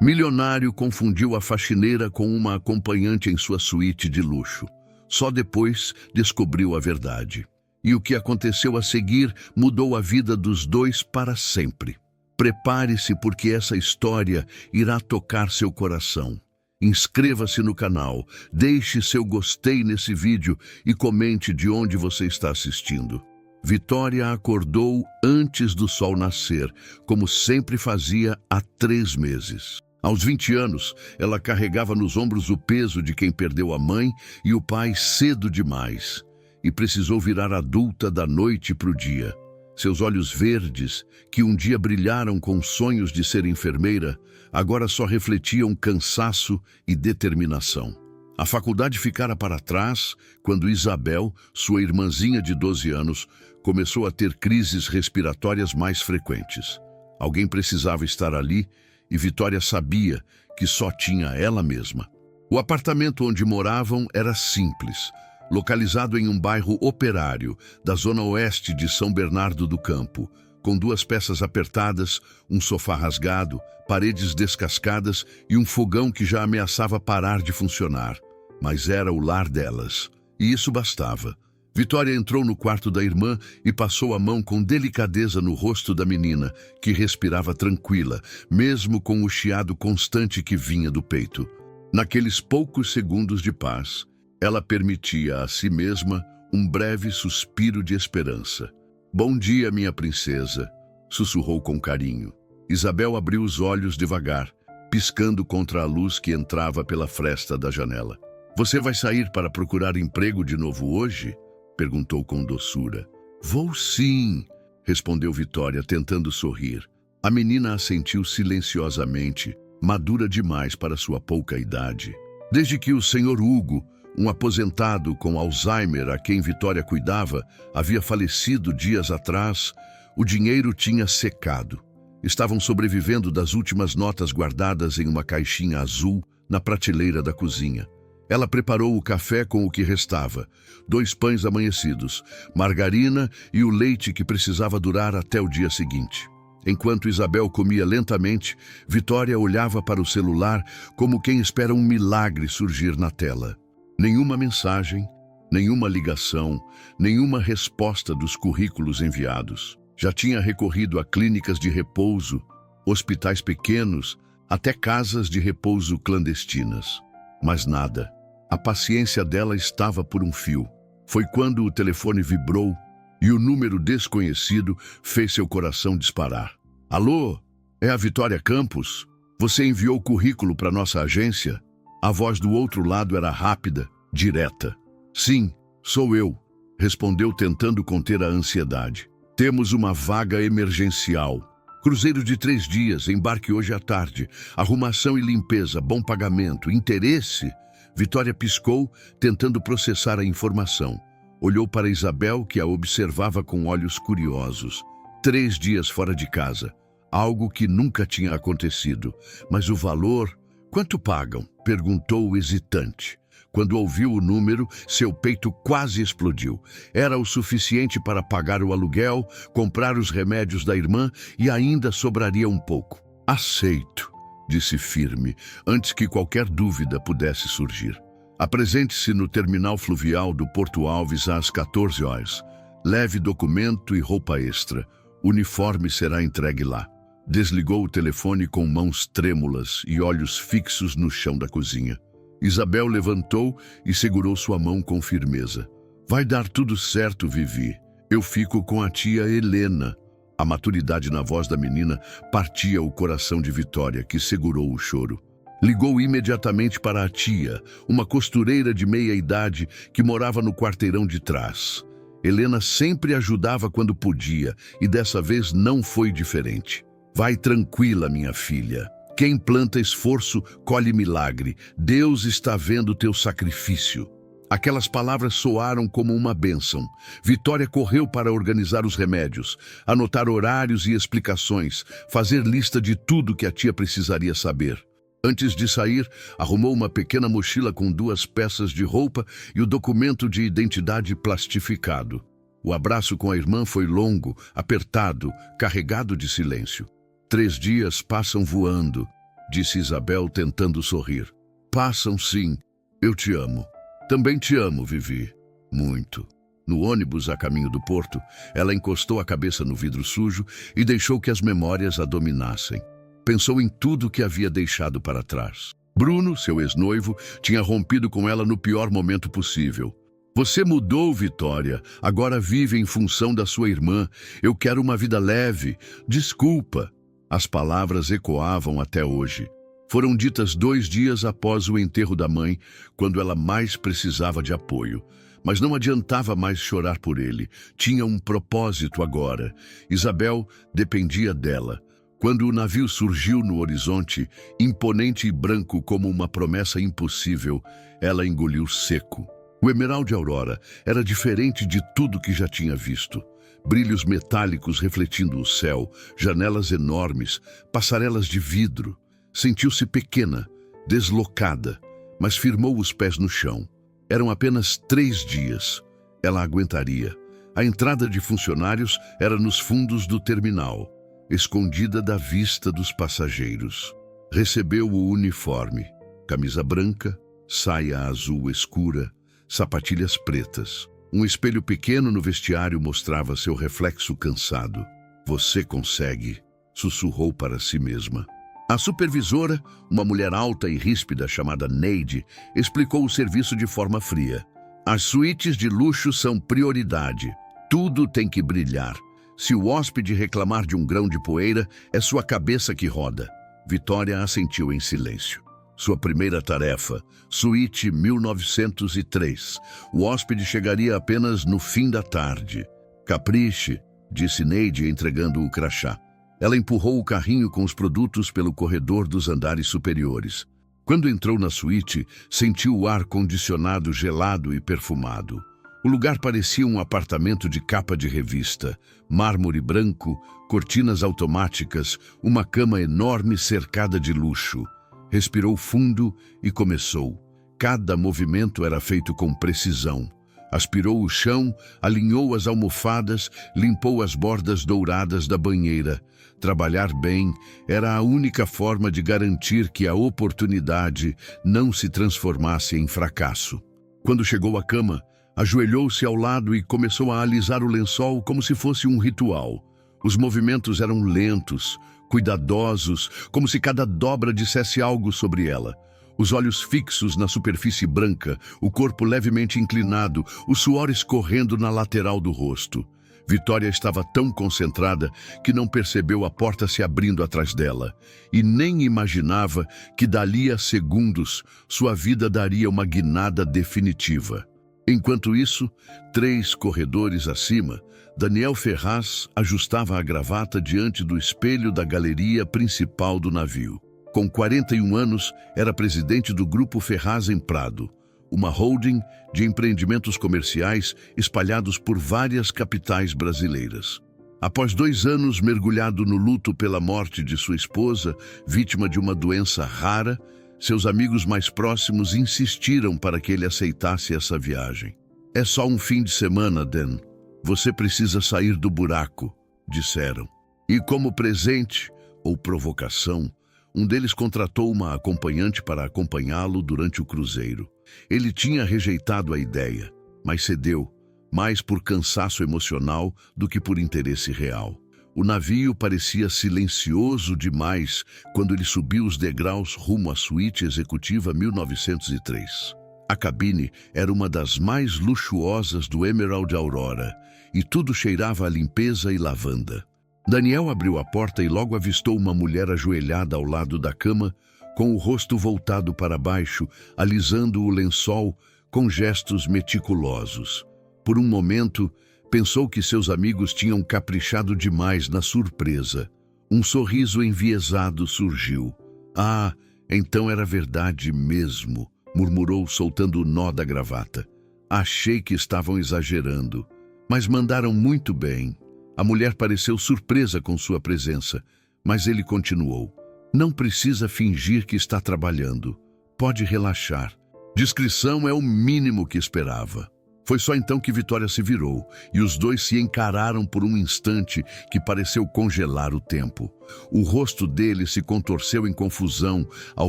Milionário confundiu a faxineira com uma acompanhante em sua suíte de luxo. Só depois descobriu a verdade. E o que aconteceu a seguir mudou a vida dos dois para sempre. Prepare-se porque essa história irá tocar seu coração. Inscreva-se no canal, deixe seu gostei nesse vídeo e comente de onde você está assistindo. Vitória acordou antes do sol nascer, como sempre fazia há 3 meses. Aos 20 anos, ela carregava nos ombros o peso de quem perdeu a mãe e o pai cedo demais, e precisou virar adulta da noite para o dia. Seus olhos verdes, que um dia brilharam com sonhos de ser enfermeira, agora só refletiam cansaço e determinação. A faculdade ficara para trás quando Isabel, sua irmãzinha de 12 anos, começou a ter crises respiratórias mais frequentes. Alguém precisava estar ali e Vitória sabia que só tinha ela mesma. O apartamento onde moravam era simples, localizado em um bairro operário da zona oeste de São Bernardo do Campo, com 2 peças apertadas, um sofá rasgado, paredes descascadas e um fogão que já ameaçava parar de funcionar. Mas era o lar delas, e isso bastava. Vitória entrou no quarto da irmã e passou a mão com delicadeza no rosto da menina, que respirava tranquila, mesmo com o chiado constante que vinha do peito. Naqueles poucos segundos de paz, ela permitia a si mesma um breve suspiro de esperança. "Bom dia, minha princesa", sussurrou com carinho. Isabel abriu os olhos devagar, piscando contra a luz que entrava pela fresta da janela. "Você vai sair para procurar emprego de novo hoje?", perguntou com doçura. "Vou sim", respondeu Vitória, tentando sorrir. A menina assentiu silenciosamente, madura demais para sua pouca idade. Desde que o Sr. Hugo, um aposentado com Alzheimer a quem Vitória cuidava, havia falecido dias atrás, o dinheiro tinha secado. Estavam sobrevivendo das últimas notas guardadas em uma caixinha azul na prateleira da cozinha. Ela preparou o café com o que restava, 2 pães amanhecidos, margarina e o leite que precisava durar até o dia seguinte. Enquanto Isabel comia lentamente, Vitória olhava para o celular como quem espera um milagre surgir na tela. Nenhuma mensagem, nenhuma ligação, nenhuma resposta dos currículos enviados. Já tinha recorrido a clínicas de repouso, hospitais pequenos, até casas de repouso clandestinas. Mas nada. A paciência dela estava por um fio. Foi quando o telefone vibrou e o número desconhecido fez seu coração disparar. "Alô? É a Vitória Campos? Você enviou currículo para nossa agência?" A voz do outro lado era rápida, direta. "Sim, sou eu", respondeu tentando conter a ansiedade. "Temos uma vaga emergencial. Cruzeiro de 3 dias, embarque hoje à tarde. Arrumação e limpeza, bom pagamento. Interesse?" Vitória piscou, tentando processar a informação. Olhou para Isabel, que a observava com olhos curiosos. 3 dias fora de casa. Algo que nunca tinha acontecido. Mas o valor... "Quanto pagam?", perguntou hesitante. Quando ouviu o número, seu peito quase explodiu. Era o suficiente para pagar o aluguel, comprar os remédios da irmã e ainda sobraria um pouco. "Aceito", disse firme, antes que qualquer dúvida pudesse surgir. "Apresente-se no terminal fluvial do Porto Alves às 14 horas. Leve documento e roupa extra. O uniforme será entregue lá." Desligou o telefone com mãos trêmulas e olhos fixos no chão da cozinha. Isabel levantou e segurou sua mão com firmeza. "Vai dar tudo certo, Vivi. Eu fico com a tia Helena." A maturidade na voz da menina partia o coração de Vitória, que segurou o choro. Ligou imediatamente para a tia, uma costureira de meia-idade que morava no quarteirão de trás. Helena sempre ajudava quando podia, e dessa vez não foi diferente. "Vai tranquila, minha filha. Quem planta esforço, colhe milagre. Deus está vendo teu sacrifício." Aquelas palavras soaram como uma bênção. Vitória correu para organizar os remédios, anotar horários e explicações, fazer lista de tudo que a tia precisaria saber. Antes de sair, arrumou uma pequena mochila com 2 peças de roupa e o documento de identidade plastificado. O abraço com a irmã foi longo, apertado, carregado de silêncio. 3 dias passam voando. disse Isabel, tentando sorrir. Passam, sim. Eu te amo. Também te amo, Vivi. Muito. No ônibus a caminho do porto, ela encostou a cabeça no vidro sujo e deixou que as memórias a dominassem. Pensou em tudo que havia deixado para trás. Bruno, seu ex-noivo, tinha rompido com ela no pior momento possível. Você mudou, Vitória. Agora vive em função da sua irmã. Eu quero uma vida leve. Desculpa. As palavras ecoavam até hoje. Foram ditas 2 dias após o enterro da mãe, quando ela mais precisava de apoio. Mas não adiantava mais chorar por ele. Tinha um propósito agora. Isabel dependia dela. Quando o navio surgiu no horizonte, imponente e branco como uma promessa impossível, ela engoliu seco. O Emerald Aurora era diferente de tudo que já tinha visto. Brilhos metálicos refletindo o céu, janelas enormes, passarelas de vidro. Sentiu-se pequena, deslocada, mas firmou os pés no chão. Eram apenas 3 dias. Ela aguentaria. A entrada de funcionários era nos fundos do terminal, escondida da vista dos passageiros. Recebeu o uniforme, camisa branca, saia azul escura, sapatilhas pretas. Um espelho pequeno no vestiário mostrava seu reflexo cansado. Você consegue, sussurrou para si mesma. A supervisora, uma mulher alta e ríspida chamada Neide, explicou o serviço de forma fria. As suítes de luxo são prioridade. Tudo tem que brilhar. Se o hóspede reclamar de um grão de poeira, é sua cabeça que roda. Vitória assentiu em silêncio. Sua primeira tarefa, suíte 1903. O hóspede chegaria apenas no fim da tarde. Capriche, disse Neide, entregando o crachá. Ela empurrou o carrinho com os produtos pelo corredor dos andares superiores. Quando entrou na suíte, sentiu o ar-condicionado gelado e perfumado. O lugar parecia um apartamento de capa de revista, mármore branco, cortinas automáticas, uma cama enorme cercada de luxo. Respirou fundo e começou. Cada movimento era feito com precisão. Aspirou o chão, alinhou as almofadas, limpou as bordas douradas da banheira. Trabalhar bem era a única forma de garantir que a oportunidade não se transformasse em fracasso. Quando chegou à cama, ajoelhou-se ao lado e começou a alisar o lençol como se fosse um ritual. Os movimentos eram lentos, cuidadosos, como se cada dobra dissesse algo sobre ela. Os olhos fixos na superfície branca, o corpo levemente inclinado, o suor escorrendo na lateral do rosto. Vitória estava tão concentrada que não percebeu a porta se abrindo atrás dela e nem imaginava que dali a segundos sua vida daria uma guinada definitiva. Enquanto isso, 3 corredores acima, Daniel Ferraz ajustava a gravata diante do espelho da galeria principal do navio. Com 41 anos, era presidente do Grupo Ferraz em Prado, uma holding de empreendimentos comerciais espalhados por várias capitais brasileiras. Após 2 anos mergulhado no luto pela morte de sua esposa, vítima de uma doença rara, seus amigos mais próximos insistiram para que ele aceitasse essa viagem. É só um fim de semana, Dan. Você precisa sair do buraco, disseram. E como presente, ou provocação, um deles contratou uma acompanhante para acompanhá-lo durante o cruzeiro. Ele tinha rejeitado a ideia, mas cedeu, mais por cansaço emocional do que por interesse real. O navio parecia silencioso demais quando ele subiu os degraus rumo à suíte executiva 1903. A cabine era uma das mais luxuosas do Emerald Aurora e tudo cheirava a limpeza e lavanda. Daniel abriu a porta e logo avistou uma mulher ajoelhada ao lado da cama, com o rosto voltado para baixo, alisando o lençol com gestos meticulosos. Por um momento, pensou que seus amigos tinham caprichado demais na surpresa. Um sorriso enviesado surgiu. Ah, então era verdade mesmo, murmurou soltando o nó da gravata. Achei que estavam exagerando, mas mandaram muito bem. A mulher pareceu surpresa com sua presença, mas ele continuou. Não precisa fingir que está trabalhando. Pode relaxar. Discrição é o mínimo que esperava. Foi só então que Vitória se virou, e os dois se encararam por um instante que pareceu congelar o tempo. O rosto dele se contorceu em confusão ao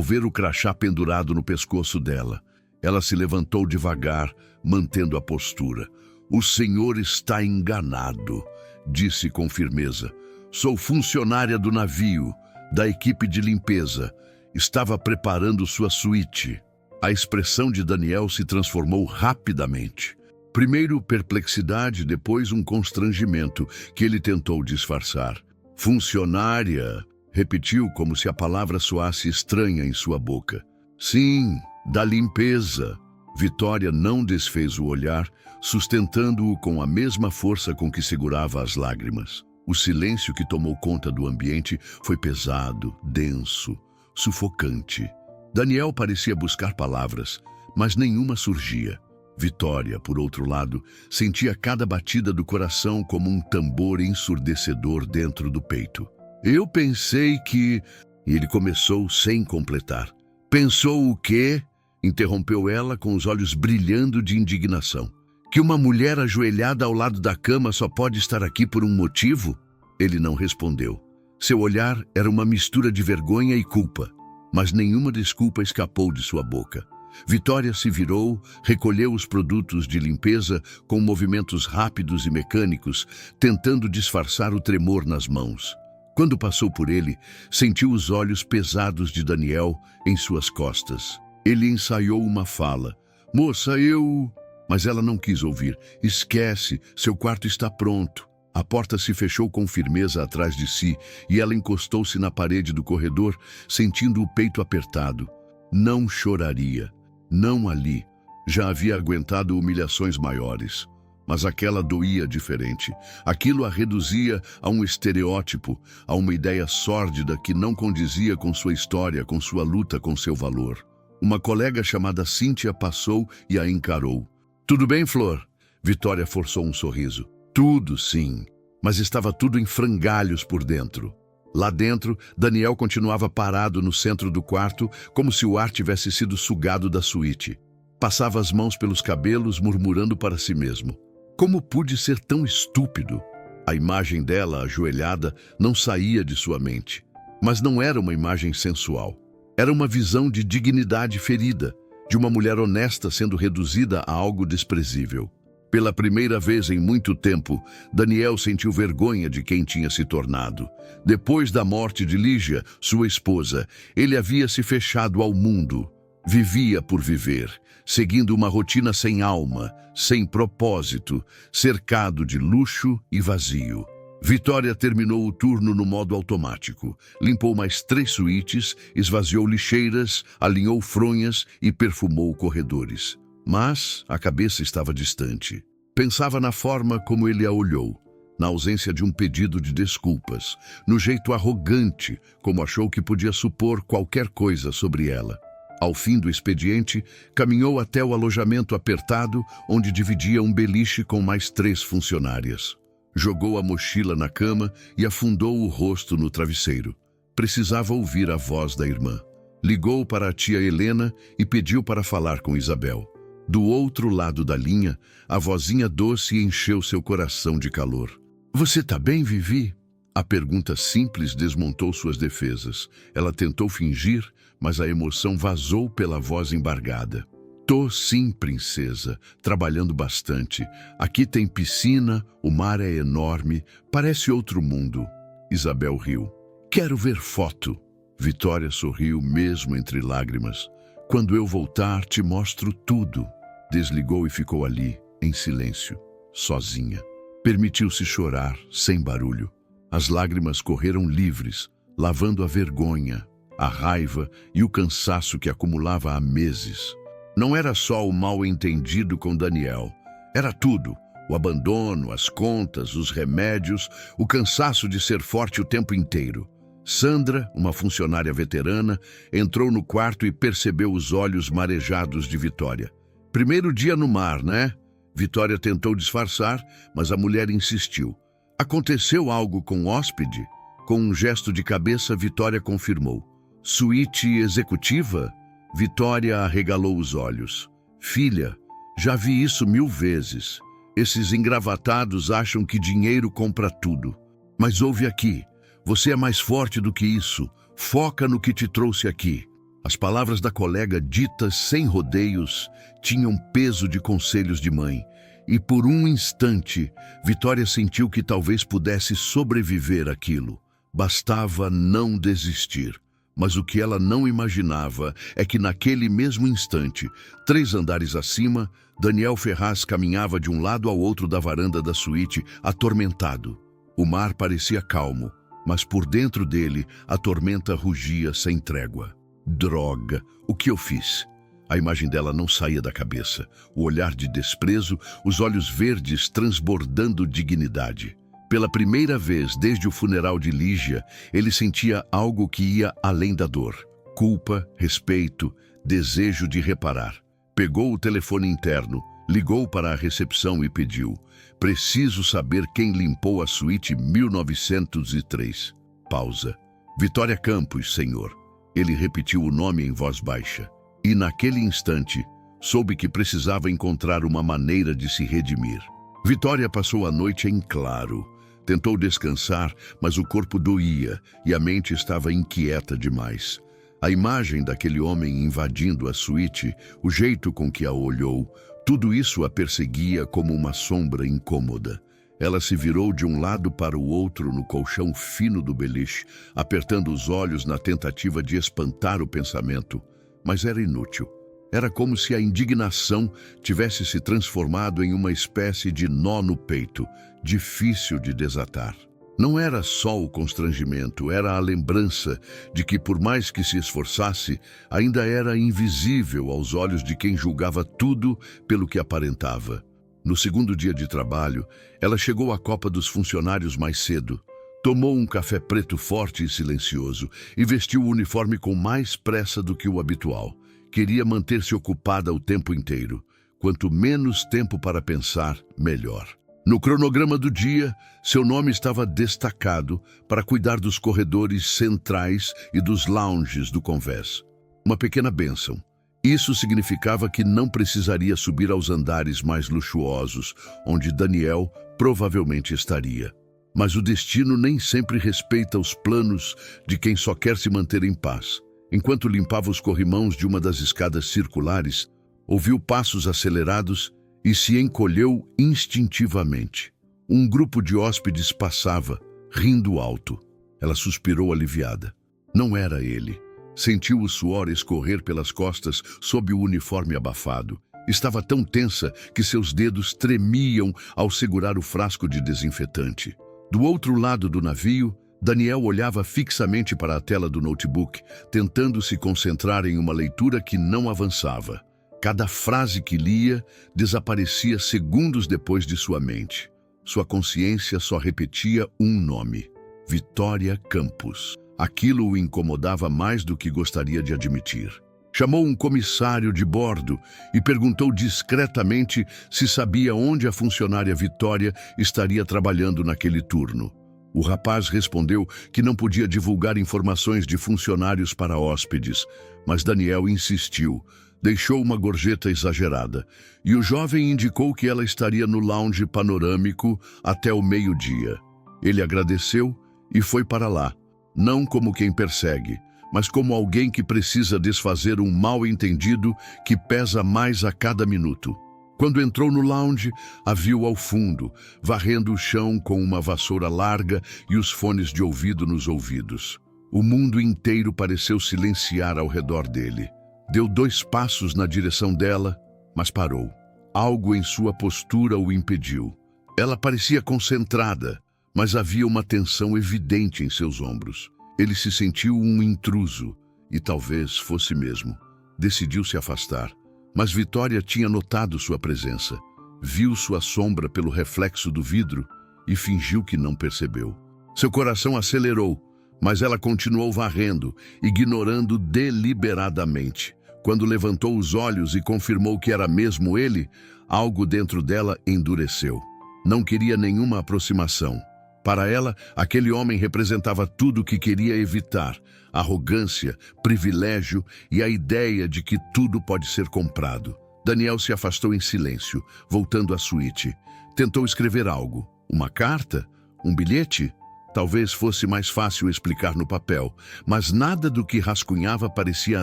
ver o crachá pendurado no pescoço dela. Ela se levantou devagar, mantendo a postura. "O senhor está enganado", disse com firmeza. "Sou funcionária do navio, da equipe de limpeza. Estava preparando sua suíte." A expressão de Daniel se transformou rapidamente. Primeiro perplexidade, depois um constrangimento que ele tentou disfarçar. "Funcionária", repetiu como se a palavra soasse estranha em sua boca. "Sim, da limpeza." Vitória não desfez o olhar, sustentando-o com a mesma força com que segurava as lágrimas. O silêncio que tomou conta do ambiente foi pesado, denso, sufocante. Daniel parecia buscar palavras, mas nenhuma surgia. Vitória, por outro lado, sentia cada batida do coração como um tambor ensurdecedor dentro do peito. "Eu pensei que..." E ele começou sem completar. "Pensou o quê?" interrompeu ela com os olhos brilhando de indignação. "Que uma mulher ajoelhada ao lado da cama só pode estar aqui por um motivo?" Ele não respondeu. Seu olhar era uma mistura de vergonha e culpa, mas nenhuma desculpa escapou de sua boca. Vitória se virou, recolheu os produtos de limpeza com movimentos rápidos e mecânicos, tentando disfarçar o tremor nas mãos. Quando passou por ele, sentiu os olhos pesados de Daniel em suas costas. Ele ensaiou uma fala. "Moça, eu..." Mas ela não quis ouvir. "Esquece, seu quarto está pronto." A porta se fechou com firmeza atrás de si e ela encostou-se na parede do corredor, sentindo o peito apertado. Não choraria. Não ali. Já havia aguentado humilhações maiores. Mas aquela doía diferente. Aquilo a reduzia a um estereótipo, a uma ideia sórdida que não condizia com sua história, com sua luta, com seu valor. Uma colega chamada Cíntia passou e a encarou. "Tudo bem, Flor?" Vitória forçou um sorriso. "Tudo, sim." Mas estava tudo em frangalhos por dentro. Lá dentro, Daniel continuava parado no centro do quarto, como se o ar tivesse sido sugado da suíte. Passava as mãos pelos cabelos, murmurando para si mesmo. Como pude ser tão estúpido? A imagem dela, ajoelhada, não saía de sua mente. Mas não era uma imagem sensual. Era uma visão de dignidade ferida, de uma mulher honesta sendo reduzida a algo desprezível. Pela primeira vez em muito tempo, Daniel sentiu vergonha de quem tinha se tornado. Depois da morte de Lígia, sua esposa, ele havia se fechado ao mundo. Vivia por viver, seguindo uma rotina sem alma, sem propósito, cercado de luxo e vazio. Vitória terminou o turno no modo automático. Limpou mais 3 suítes, esvaziou lixeiras, alinhou fronhas e perfumou corredores. Mas a cabeça estava distante. Pensava na forma como ele a olhou, na ausência de um pedido de desculpas, no jeito arrogante como achou que podia supor qualquer coisa sobre ela. Ao fim do expediente, caminhou até o alojamento apertado, onde dividia um beliche com mais 3 funcionárias. Jogou a mochila na cama e afundou o rosto no travesseiro. Precisava ouvir a voz da irmã. Ligou para a tia Helena e pediu para falar com Isabel. Do outro lado da linha, a vozinha doce encheu seu coração de calor. "Você tá bem, Vivi?" A pergunta simples desmontou suas defesas. Ela tentou fingir, mas a emoção vazou pela voz embargada. "Tô sim, princesa, trabalhando bastante. Aqui tem piscina, o mar é enorme, parece outro mundo." Isabel riu. "Quero ver foto." Vitória sorriu mesmo entre lágrimas. "Quando eu voltar, te mostro tudo." Desligou e ficou ali, em silêncio, sozinha. Permitiu-se chorar, sem barulho. As lágrimas correram livres, lavando a vergonha, a raiva e o cansaço que acumulava há meses. Não era só o mal-entendido com Daniel. Era tudo. O abandono, as contas, os remédios, o cansaço de ser forte o tempo inteiro. Sandra, uma funcionária veterana, entrou no quarto e percebeu os olhos marejados de Vitória. "Primeiro dia no mar, né?" Vitória tentou disfarçar, mas a mulher insistiu. "Aconteceu algo com o hóspede?" Com um gesto de cabeça, Vitória confirmou. "Suíte executiva?" Vitória arregalou os olhos. "Filha, Já vi isso 1000 vezes. Esses engravatados acham que dinheiro compra tudo. Mas ouve aqui, você é mais forte do que isso. Foca no que te trouxe aqui. As palavras da colega, ditas sem rodeios, tinham peso de conselhos de mãe. E por um instante, Vitória sentiu que talvez pudesse sobreviver àquilo. Bastava não desistir. Mas o que ela não imaginava é que naquele mesmo instante, 3 andares acima, Daniel Ferraz caminhava de um lado ao outro da varanda da suíte, atormentado. O mar parecia calmo, mas por dentro dele a tormenta rugia sem trégua. Droga, o que eu fiz? A imagem dela não saía da cabeça. O olhar de desprezo, os olhos verdes transbordando dignidade. Pela primeira vez desde o funeral de Lígia, ele sentia algo que ia além da dor. Culpa, respeito, desejo de reparar. Pegou o telefone interno, ligou para a recepção e pediu: "Preciso saber quem limpou a suíte 1903. Pausa. "Vitória Campos, senhor." Ele repetiu o nome em voz baixa. E naquele instante, soube que precisava encontrar uma maneira de se redimir. Vitória passou a noite em claro. Tentou descansar, mas o corpo doía e a mente estava inquieta demais. A imagem daquele homem invadindo a suíte, o jeito com que a olhou, tudo isso a perseguia como uma sombra incômoda. Ela se virou de um lado para o outro no colchão fino do beliche, apertando os olhos na tentativa de espantar o pensamento. Mas era inútil. Era como se a indignação tivesse se transformado em uma espécie de nó no peito, difícil de desatar. Não era só o constrangimento, era a lembrança de que, por mais que se esforçasse, ainda era invisível aos olhos de quem julgava tudo pelo que aparentava. No segundo dia de trabalho, ela chegou à copa dos funcionários mais cedo. Tomou um café preto forte e silencioso e vestiu o uniforme com mais pressa do que o habitual. Queria manter-se ocupada o tempo inteiro. Quanto menos tempo para pensar, melhor. No cronograma do dia, seu nome estava destacado para cuidar dos corredores centrais e dos lounges do convés. Uma pequena bênção. Isso significava que não precisaria subir aos andares mais luxuosos, onde Daniel provavelmente estaria. Mas o destino nem sempre respeita os planos de quem só quer se manter em paz. Enquanto limpava os corrimãos de uma das escadas circulares, ouviu passos acelerados e se encolheu instintivamente. Um grupo de hóspedes passava, rindo alto. Ela suspirou aliviada. Não era ele. Sentiu o suor escorrer pelas costas sob o uniforme abafado. Estava tão tensa que seus dedos tremiam ao segurar o frasco de desinfetante. Do outro lado do navio, Daniel olhava fixamente para a tela do notebook, tentando se concentrar em uma leitura que não avançava. Cada frase que lia desaparecia segundos depois de sua mente. Sua consciência só repetia um nome: Vitória Campos. Aquilo o incomodava mais do que gostaria de admitir. Chamou um comissário de bordo e perguntou discretamente se sabia onde a funcionária Vitória estaria trabalhando naquele turno. O rapaz respondeu que não podia divulgar informações de funcionários para hóspedes, mas Daniel insistiu. Deixou uma gorjeta exagerada, e o jovem indicou que ela estaria no lounge panorâmico até o meio-dia. Ele agradeceu e foi para lá, não como quem persegue, mas como alguém que precisa desfazer um mal-entendido que pesa mais a cada minuto. Quando entrou no lounge, a viu ao fundo, varrendo o chão com uma vassoura larga e os fones de ouvido nos ouvidos. O mundo inteiro pareceu silenciar ao redor dele. Deu 2 passos na direção dela, mas parou. Algo em sua postura o impediu. Ela parecia concentrada, mas havia uma tensão evidente em seus ombros. Ele se sentiu um intruso, e talvez fosse mesmo. Decidiu se afastar, mas Vitória tinha notado sua presença. Viu sua sombra pelo reflexo do vidro e fingiu que não percebeu. Seu coração acelerou, mas ela continuou varrendo, ignorando deliberadamente. Quando levantou os olhos e confirmou que era mesmo ele, algo dentro dela endureceu. Não queria nenhuma aproximação. Para ela, aquele homem representava tudo o que queria evitar: arrogância, privilégio e a ideia de que tudo pode ser comprado. Daniel se afastou em silêncio, voltando à suíte. Tentou escrever algo. Uma carta? Um bilhete? Talvez fosse mais fácil explicar no papel, mas nada do que rascunhava parecia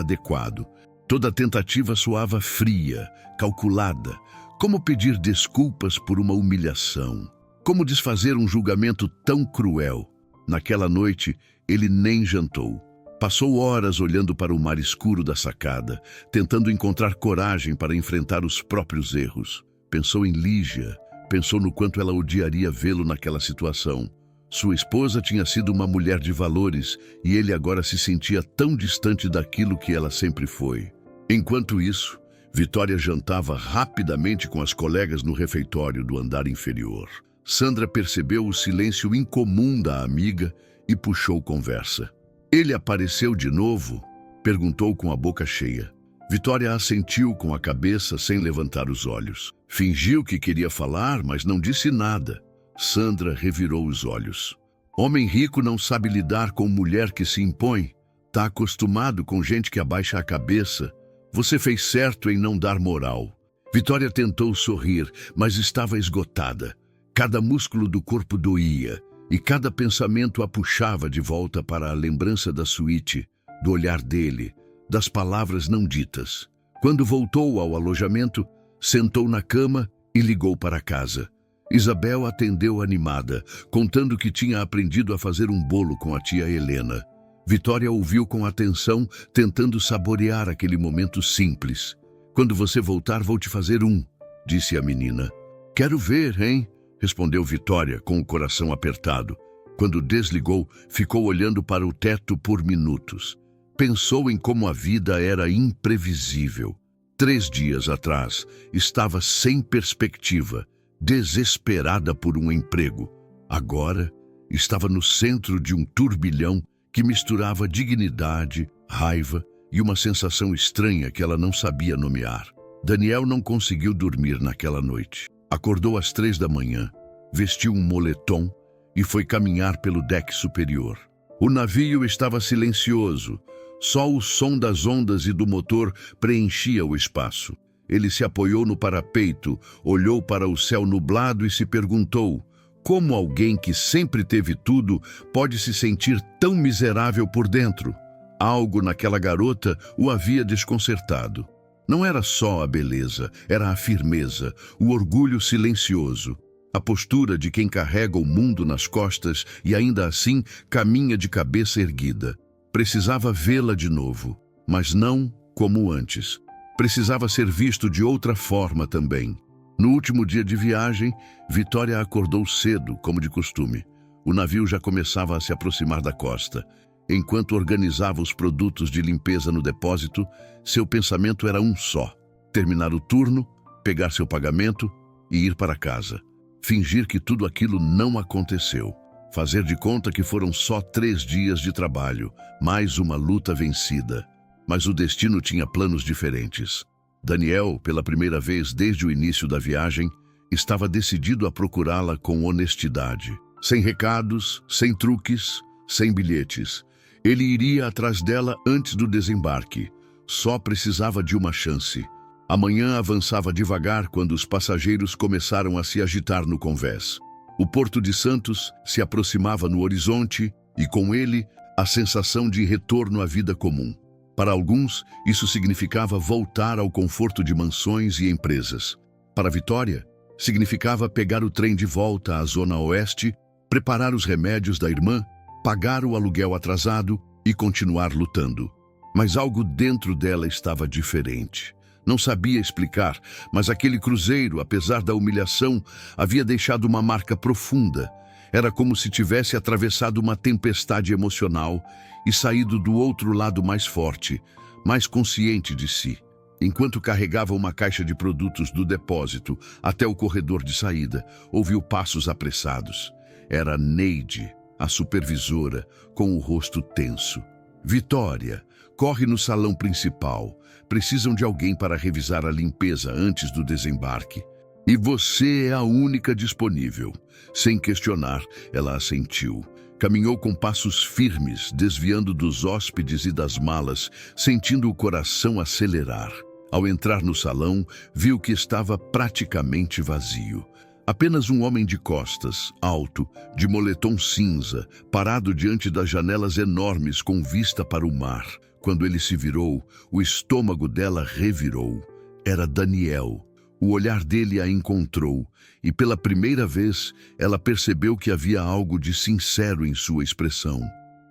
adequado. Toda tentativa soava fria, calculada. Como pedir desculpas por uma humilhação? Como desfazer um julgamento tão cruel? Naquela noite, ele nem jantou. Passou horas olhando para o mar escuro da sacada, tentando encontrar coragem para enfrentar os próprios erros. Pensou em Lígia, pensou no quanto ela odiaria vê-lo naquela situação. Sua esposa tinha sido uma mulher de valores e ele agora se sentia tão distante daquilo que ela sempre foi. Enquanto isso, Vitória jantava rapidamente com as colegas no refeitório do andar inferior. Sandra percebeu o silêncio incomum da amiga e puxou conversa. Ele apareceu de novo? Perguntou com a boca cheia. Vitória assentiu com a cabeça sem levantar os olhos. Fingiu que queria falar, mas não disse nada. Sandra revirou os olhos. Homem rico não sabe lidar com mulher que se impõe. Tá acostumado com gente que abaixa a cabeça. Você fez certo em não dar moral. Vitória tentou sorrir, mas estava esgotada. Cada músculo do corpo doía, e cada pensamento a puxava de volta para a lembrança da suíte, do olhar dele, das palavras não ditas. Quando voltou ao alojamento, sentou na cama e ligou para casa. Isabel atendeu animada, contando que tinha aprendido a fazer um bolo com a tia Helena. Vitória ouviu com atenção, tentando saborear aquele momento simples. Quando você voltar, vou te fazer um, disse a menina. Quero ver, hein? Respondeu Vitória, com o coração apertado. Quando desligou, ficou olhando para o teto por minutos. Pensou em como a vida era imprevisível. 3 dias atrás, estava sem perspectiva, desesperada por um emprego. Agora, estava no centro de um turbilhão que misturava dignidade, raiva e uma sensação estranha que ela não sabia nomear. Daniel não conseguiu dormir naquela noite. Acordou às 3 da manhã, vestiu um moletom e foi caminhar pelo deck superior. O navio estava silencioso, só o som das ondas e do motor preenchia o espaço. Ele se apoiou no parapeito, olhou para o céu nublado e se perguntou: como alguém que sempre teve tudo pode se sentir tão miserável por dentro? Algo naquela garota o havia desconcertado. Não era só a beleza, era a firmeza, o orgulho silencioso, a postura de quem carrega o mundo nas costas e ainda assim caminha de cabeça erguida. Precisava vê-la de novo, mas não como antes. Precisava ser visto de outra forma também. No último dia de viagem, Vitória acordou cedo, como de costume. O navio já começava a se aproximar da costa. Enquanto organizava os produtos de limpeza no depósito, seu pensamento era um só: terminar o turno, pegar seu pagamento e ir para casa. Fingir que tudo aquilo não aconteceu. Fazer de conta que foram só 3 dias de trabalho, mais uma luta vencida. Mas o destino tinha planos diferentes. Daniel, pela primeira vez desde o início da viagem, estava decidido a procurá-la com honestidade. Sem recados, sem truques, sem bilhetes. Ele iria atrás dela antes do desembarque. Só precisava de uma chance. A manhã avançava devagar quando os passageiros começaram a se agitar no convés. O Porto de Santos se aproximava no horizonte e, com ele, a sensação de retorno à vida comum. Para alguns, isso significava voltar ao conforto de mansões e empresas. Para Vitória, significava pegar o trem de volta à Zona Oeste, preparar os remédios da irmã, pagar o aluguel atrasado e continuar lutando. Mas algo dentro dela estava diferente. Não sabia explicar, mas aquele cruzeiro, apesar da humilhação, havia deixado uma marca profunda. Era como se tivesse atravessado uma tempestade emocional e saído do outro lado mais forte, mais consciente de si. Enquanto carregava uma caixa de produtos do depósito até o corredor de saída, ouviu passos apressados. Era Neide, a supervisora, com o rosto tenso. Vitória, corre no salão principal. Precisam de alguém para revisar a limpeza antes do desembarque. E você é a única disponível. Sem questionar, ela assentiu. Caminhou com passos firmes, desviando dos hóspedes e das malas, sentindo o coração acelerar. Ao entrar no salão, viu que estava praticamente vazio. Apenas um homem de costas, alto, de moletom cinza, parado diante das janelas enormes com vista para o mar. Quando ele se virou, o estômago dela revirou. Era Daniel. O olhar dele a encontrou, e pela primeira vez ela percebeu que havia algo de sincero em sua expressão.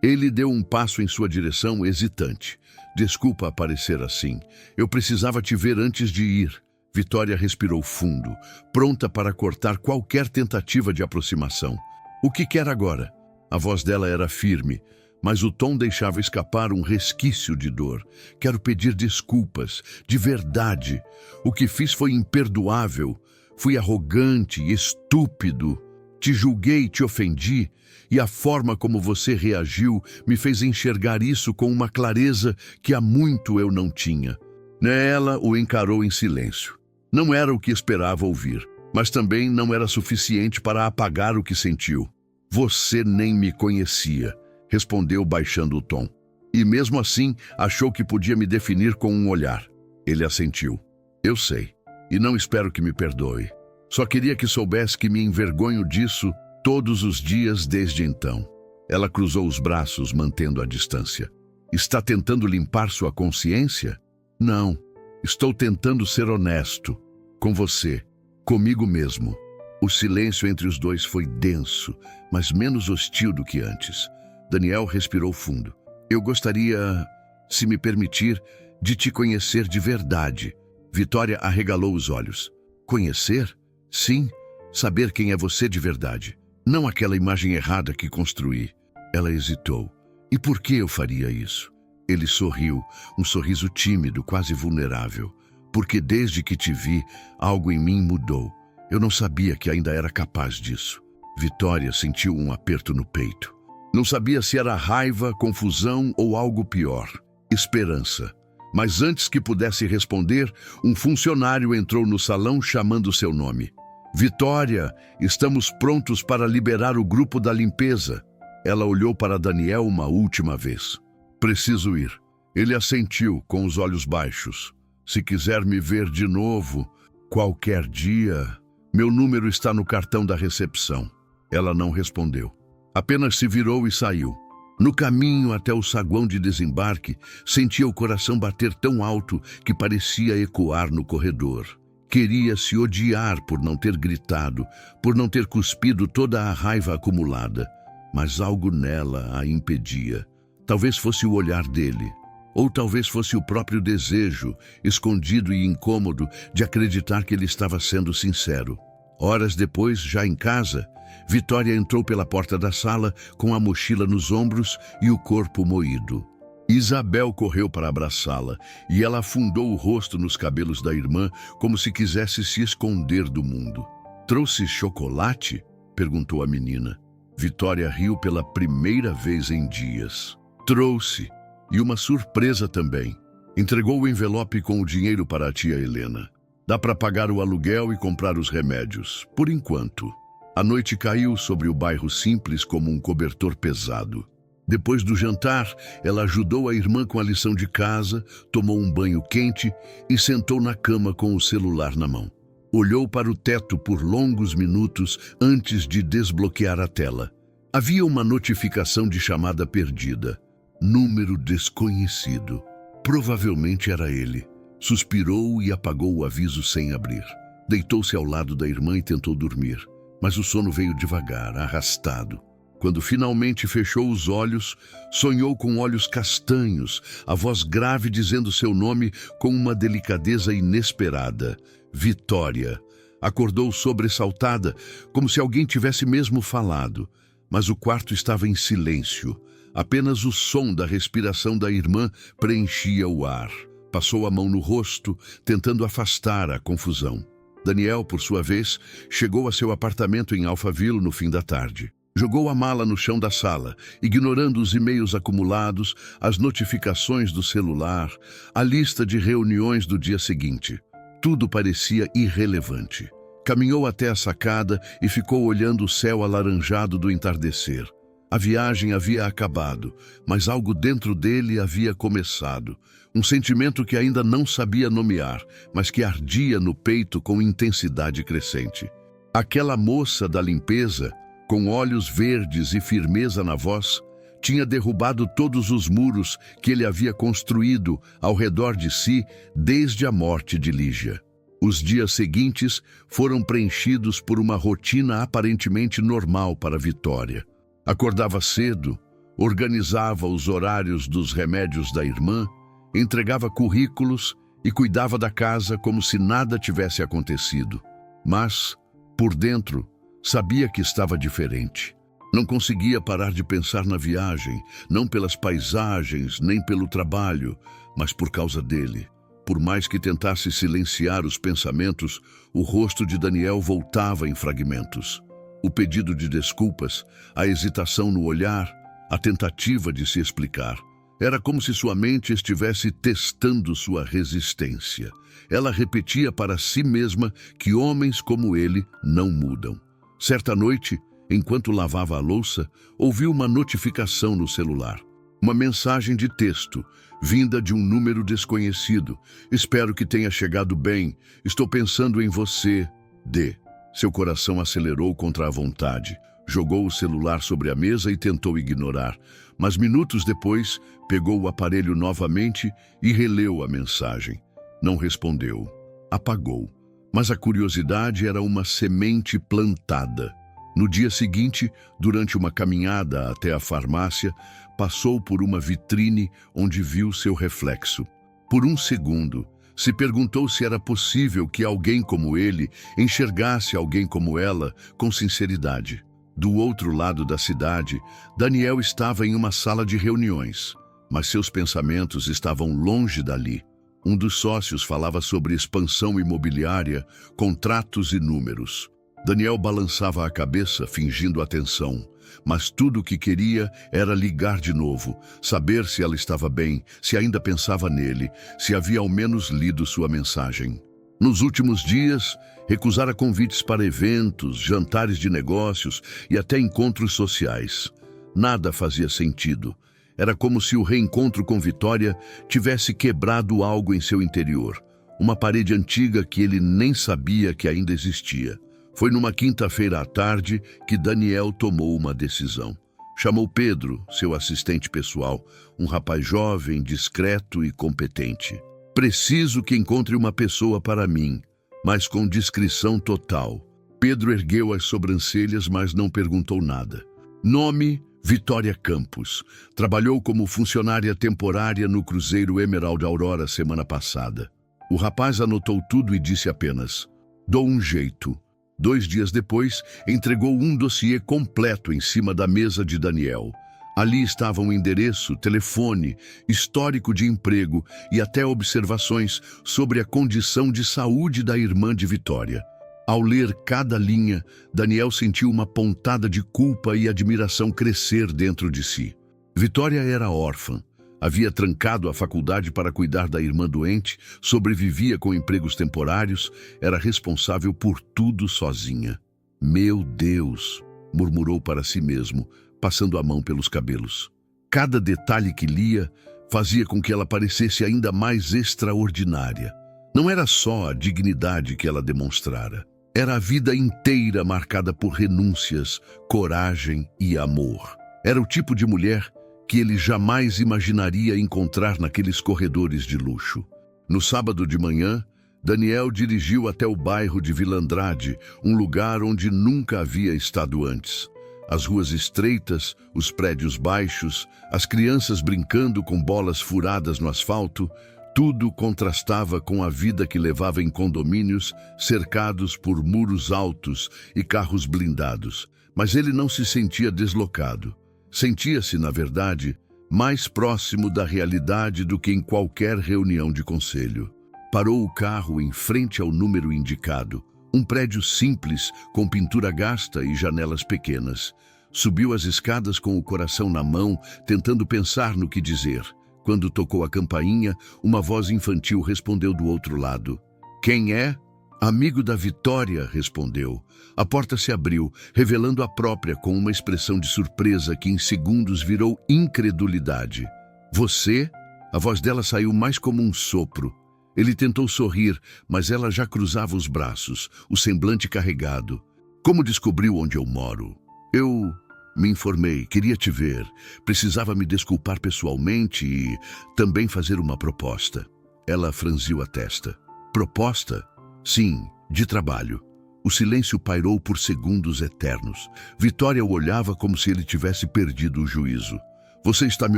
Ele deu um passo em sua direção, hesitante. Desculpa aparecer assim. Eu precisava te ver antes de ir. Vitória respirou fundo, pronta para cortar qualquer tentativa de aproximação. O que quer agora? A voz dela era firme, mas o tom deixava escapar um resquício de dor. Quero pedir desculpas, de verdade. O que fiz foi imperdoável. Fui arrogante, estúpido. Te julguei, te ofendi, e a forma como você reagiu me fez enxergar isso com uma clareza que há muito eu não tinha. Ela o encarou em silêncio. Não era o que esperava ouvir, mas também não era suficiente para apagar o que sentiu. Você nem me conhecia, respondeu baixando o tom. E mesmo assim, achou que podia me definir com um olhar. Ele assentiu. Eu sei, e não espero que me perdoe. Só queria que soubesse que me envergonho disso todos os dias desde então. Ela cruzou os braços, mantendo a distância. Está tentando limpar sua consciência? Não, estou tentando ser honesto. Com você, comigo mesmo. O silêncio entre os dois foi denso, mas menos hostil do que antes. Daniel respirou fundo. Eu gostaria, se me permitir, de te conhecer de verdade. Vitória arregalou os olhos. Conhecer? Sim, saber quem é você de verdade. Não aquela imagem errada que construí. Ela hesitou. E por que eu faria isso? Ele sorriu, um sorriso tímido, quase vulnerável. Porque desde que te vi, algo em mim mudou. Eu não sabia que ainda era capaz disso. Vitória sentiu um aperto no peito. Não sabia se era raiva, confusão ou algo pior. Esperança. Mas antes que pudesse responder, um funcionário entrou no salão chamando seu nome. Vitória, estamos prontos para liberar o grupo da limpeza. Ela olhou para Daniel uma última vez. Preciso ir. Ele assentiu com os olhos baixos. Se quiser me ver de novo, qualquer dia, meu número está no cartão da recepção. Ela não respondeu. Apenas se virou e saiu. No caminho até o saguão de desembarque, sentia o coração bater tão alto que parecia ecoar no corredor. Queria se odiar por não ter gritado, por não ter cuspido toda a raiva acumulada. Mas algo nela a impedia. Talvez fosse o olhar dele. Ou talvez fosse o próprio desejo, escondido e incômodo, de acreditar que ele estava sendo sincero. Horas depois, já em casa, Vitória entrou pela porta da sala com a mochila nos ombros e o corpo moído. Isabel correu para abraçá-la e ela afundou o rosto nos cabelos da irmã como se quisesse se esconder do mundo. Trouxe chocolate? Perguntou a menina. Vitória riu pela primeira vez em dias. Trouxe. E uma surpresa também. Entregou o envelope com o dinheiro para a tia Helena. Dá para pagar o aluguel e comprar os remédios, por enquanto. A noite caiu sobre o bairro simples como um cobertor pesado. Depois do jantar, ela ajudou a irmã com a lição de casa, tomou um banho quente e sentou na cama com o celular na mão. Olhou para o teto por longos minutos antes de desbloquear a tela. Havia uma notificação de chamada perdida. Número desconhecido. Provavelmente era ele. Suspirou e apagou o aviso sem abrir. Deitou-se ao lado da irmã e tentou dormir. Mas o sono veio devagar, arrastado. Quando finalmente fechou os olhos, sonhou com olhos castanhos, a voz grave dizendo seu nome com uma delicadeza inesperada. Vitória. Acordou sobressaltada, como se alguém tivesse mesmo falado. Mas o quarto estava em silêncio. Apenas o som da respiração da irmã preenchia o ar. Passou a mão no rosto, tentando afastar a confusão. Daniel, por sua vez, chegou a seu apartamento em Alphaville no fim da tarde. Jogou a mala no chão da sala, ignorando os e-mails acumulados, as notificações do celular, a lista de reuniões do dia seguinte. Tudo parecia irrelevante. Caminhou até a sacada e ficou olhando o céu alaranjado do entardecer. A viagem havia acabado, mas algo dentro dele havia começado. Um sentimento que ainda não sabia nomear, mas que ardia no peito com intensidade crescente. Aquela moça da limpeza, com olhos verdes e firmeza na voz, tinha derrubado todos os muros que ele havia construído ao redor de si desde a morte de Lígia. Os dias seguintes foram preenchidos por uma rotina aparentemente normal para Vitória. Acordava cedo, organizava os horários dos remédios da irmã, entregava currículos e cuidava da casa como se nada tivesse acontecido. Mas, por dentro, sabia que estava diferente. Não conseguia parar de pensar na viagem, não pelas paisagens, nem pelo trabalho, mas por causa dele. Por mais que tentasse silenciar os pensamentos, o rosto de Daniel voltava em fragmentos. O pedido de desculpas, a hesitação no olhar, a tentativa de se explicar. Era como se sua mente estivesse testando sua resistência. Ela repetia para si mesma que homens como ele não mudam. Certa noite, enquanto lavava a louça, ouviu uma notificação no celular. Uma mensagem de texto, vinda de um número desconhecido. Espero que tenha chegado bem. Estou pensando em você. D. Seu coração acelerou contra a vontade. Jogou o celular sobre a mesa e tentou ignorar. Mas minutos depois, pegou o aparelho novamente e releu a mensagem. Não respondeu. Apagou. Mas a curiosidade era uma semente plantada. No dia seguinte, durante uma caminhada até a farmácia, passou por uma vitrine onde viu seu reflexo. Por um segundo, se perguntou se era possível que alguém como ele enxergasse alguém como ela com sinceridade. Do outro lado da cidade, Daniel estava em uma sala de reuniões, mas seus pensamentos estavam longe dali. Um dos sócios falava sobre expansão imobiliária, contratos e números. Daniel balançava a cabeça, fingindo atenção, mas tudo o que queria era ligar de novo, saber se ela estava bem, se ainda pensava nele, se havia ao menos lido sua mensagem. Nos últimos dias, recusara convites para eventos, jantares de negócios e até encontros sociais. Nada fazia sentido. Era como se o reencontro com Vitória tivesse quebrado algo em seu interior, uma parede antiga que ele nem sabia que ainda existia. Foi numa quinta-feira à tarde que Daniel tomou uma decisão. Chamou Pedro, seu assistente pessoal, um rapaz jovem, discreto e competente. Preciso que encontre uma pessoa para mim, mas com discrição total. Pedro ergueu as sobrancelhas, mas não perguntou nada. Nome: Vitória Campos. Trabalhou como funcionária temporária no cruzeiro Emerald Aurora semana passada. O rapaz anotou tudo e disse apenas: dou um jeito. 2 dias depois, entregou um dossiê completo em cima da mesa de Daniel. Ali estavam o endereço, telefone, histórico de emprego e até observações sobre a condição de saúde da irmã de Vitória. Ao ler cada linha, Daniel sentiu uma pontada de culpa e admiração crescer dentro de si. Vitória era órfã. Havia trancado a faculdade para cuidar da irmã doente, sobrevivia com empregos temporários, era responsável por tudo sozinha. Meu Deus, murmurou para si mesmo, passando a mão pelos cabelos. Cada detalhe que lia fazia com que ela parecesse ainda mais extraordinária. Não era só a dignidade que ela demonstrara. Era a vida inteira marcada por renúncias, coragem e amor. Era o tipo de mulher que ele jamais imaginaria encontrar naqueles corredores de luxo. No sábado de manhã, Daniel dirigiu até o bairro de Vila Andrade, um lugar onde nunca havia estado antes. As ruas estreitas, os prédios baixos, as crianças brincando com bolas furadas no asfalto, tudo contrastava com a vida que levava em condomínios cercados por muros altos e carros blindados. Mas ele não se sentia deslocado. Sentia-se, na verdade, mais próximo da realidade do que em qualquer reunião de conselho. Parou o carro em frente ao número indicado, um prédio simples, com pintura gasta e janelas pequenas. Subiu as escadas com o coração na mão, tentando pensar no que dizer. Quando tocou a campainha, uma voz infantil respondeu do outro lado. Quem é? Amigo da Vitória, respondeu. A porta se abriu, revelando a própria com uma expressão de surpresa que em segundos virou incredulidade. Você? A voz dela saiu mais como um sopro. Ele tentou sorrir, mas ela já cruzava os braços, o semblante carregado. Como descobriu onde eu moro? Eu me informei, queria te ver. Precisava me desculpar pessoalmente e também fazer uma proposta. Ela franziu a testa. Proposta? Sim, de trabalho. O silêncio pairou por segundos eternos. Vitória o olhava como se ele tivesse perdido o juízo. Você está me